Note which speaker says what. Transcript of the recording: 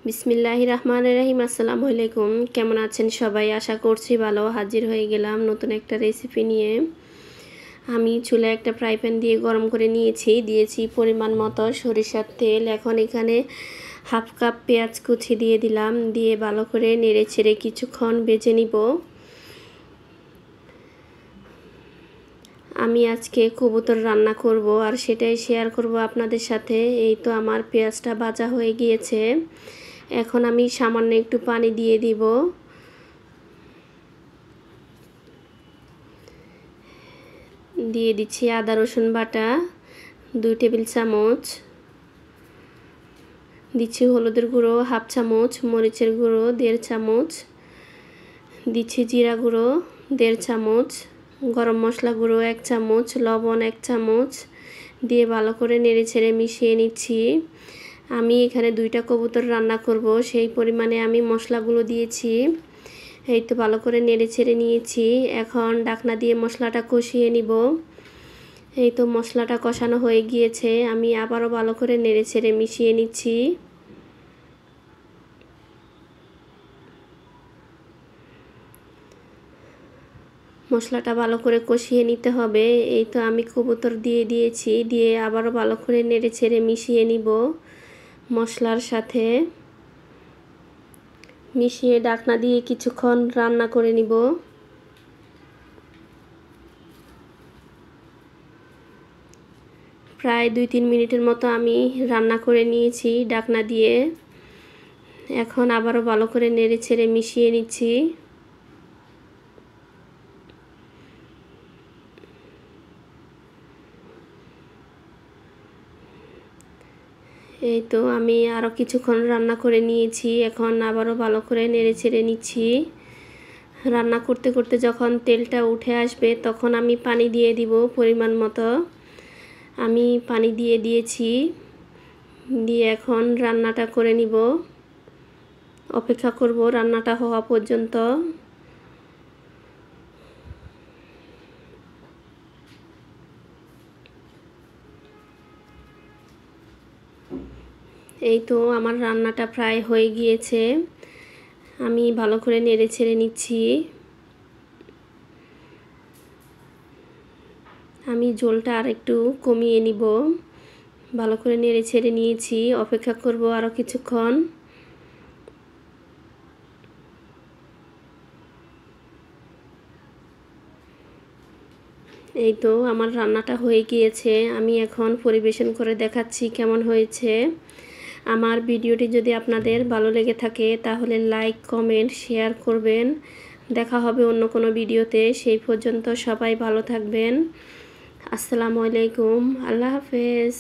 Speaker 1: বিসমিল্লাহির রহমানির রহিম। আসসালামু আলাইকুম। কেমন আছেন সবাই? আশা করছি ভালো। হাজির হয়ে গেলাম নতুন একটা রেসিপি নিয়ে। আমি চুলায় একটা ফ্রাই প্যান দিয়ে গরম করে দিয়েছি পরিমাণ মতো সরিষার তেল। এখন এখানে হাফ কাপ পেঁয়াজ কুচি দিয়ে দিলাম, দিয়ে ভালো করে নেড়ে চেড়ে কিছুক্ষণ ভেজে নিব। আমি আজকে কবুতর রান্না করব আর সেটাই শেয়ার করব আপনাদের সাথে। এই তো আমার পেঁয়াজটা ভাজা হয়ে গিয়েছে। এখন আমি সামান্য একটু পানি দিয়ে দিব। দিয়ে দিচ্ছি আদা রসুন বাটা 2 টেবিল চামচ, দিচ্ছি হলুদের গুঁড়ো হাফ চামচ, মরিচের গুঁড়ো 1.5 চামচ, দিচ্ছি জিরা গুঁড়ো 1.5 চামচ, গরম মশলা গুঁড়ো 1 চামচ, লবণ 1 চামচ দিয়ে ভালো করে নেড়েচেড়ে মিশিয়ে নিচ্ছি। আমি এখানে 2টা কবুতর রান্না করব, সেই পরিমাণে আমি মশলাগুলো দিয়েছি। এই তো ভালো করে নেড়েচেড়ে নিয়েছি। এখন ঢাকনা দিয়ে মশলাটা কষিয়ে নিব। এই তো মশলাটা কষানো হয়ে গিয়েছে। আমি আবারও ভালো করে নেড়েচেড়ে মিশিয়ে নিচ্ছি। মশলাটা ভালো করে কষিয়ে নিতে হবে। এই তো আমি কবুতর দিয়ে দিয়েছি, দিয়ে আবারও ভালো করে নেড়েচেড়ে মিশিয়ে নিব মশলার সাথে। মিশিয়ে ঢাকনা দিয়ে কিছুক্ষণ রান্না করে নিব। প্রায় 2-3 মিনিটের মতো আমি রান্না করে নিয়েছি ঢাকনা দিয়ে। এখন আবারও ভালো করে নেড়েচেড়ে মিশিয়ে নিচ্ছি। এই তো আমি আরও কিছুক্ষণ রান্না করে নিয়েছি। এখন আবারও ভালো করে নেড়েচেড়ে নিচ্ছি। রান্না করতে করতে যখন তেলটা উঠে আসবে তখন আমি পানি দিয়ে দিব পরিমাণ মতো। আমি পানি দিয়ে দিয়েছি, দিয়ে এখন রান্নাটা করে নিব। অপেক্ষা করব রান্নাটা হওয়া পর্যন্ত। এই তো আমার রান্নাটা প্রায় হয়ে গিয়েছে। আমি ভালো করে নেড়েচেড়ে নিচ্ছি। আমি ঝোলটা আর একটু কমিয়ে নিব। ভালো করে নেড়েচেড়ে নিয়েছি। অপেক্ষা করব আরও কিছুক্ষণ। এই তো আমার রান্নাটা হয়ে গিয়েছে। আমি এখন পরিবেশন করে দেখাচ্ছি কেমন হয়েছে। আমার ভিডিওটি যদি আপনাদের ভালো লেগে থাকে তাহলে লাইক, কমেন্ট, শেয়ার করবেন। দেখা হবে অন্য কোনো ভিডিওতে। সেই পর্যন্ত সবাই ভালো থাকবেন। আসসালামু আলাইকুম। আল্লাহ হাফেজ।